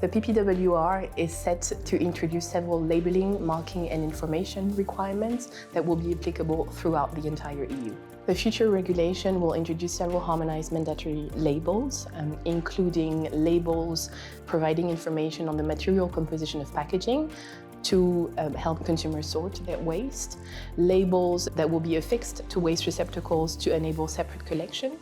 The PPWR is set to introduce several labeling, marking and information requirements that will be applicable throughout the entire EU. The future regulation will introduce several harmonized mandatory labels, including labels providing information on the material composition of packaging to help consumers sort their waste, labels that will be affixed to waste receptacles to enable separate collection,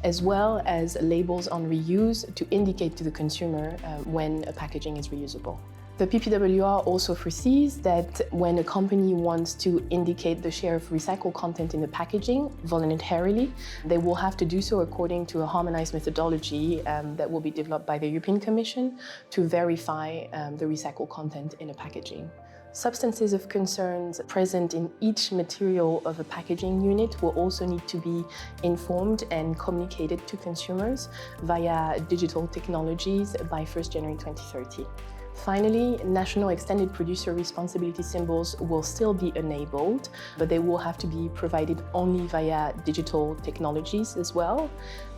as well as labels on reuse to indicate to the consumer when a packaging is reusable. The PPWR also foresees that when a company wants to indicate the share of recycled content in the packaging voluntarily, they will have to do so according to a harmonized methodology that will be developed by the European Commission to verify the recycled content in a packaging. Substances of concerns present in each material of a packaging unit will also need to be informed and communicated to consumers via digital technologies by 1st January 2030. Finally, national extended producer responsibility symbols will still be enabled, but they will have to be provided only via digital technologies as well,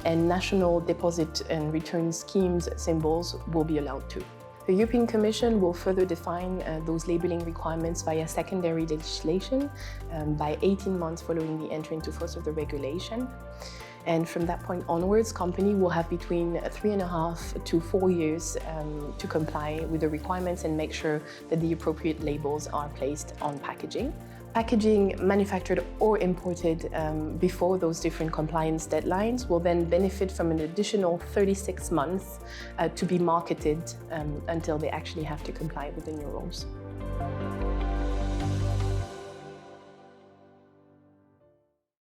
and national deposit and return schemes symbols will be allowed too. The European Commission will further define those labeling requirements via secondary legislation by 18 months following the entry into force of the regulation. And from that point onwards, companies will have between 3.5 to 4 years to comply with the requirements and make sure that the appropriate labels are placed on packaging. Packaging manufactured or imported before those different compliance deadlines will then benefit from an additional 36 months to be marketed until they actually have to comply with the new rules.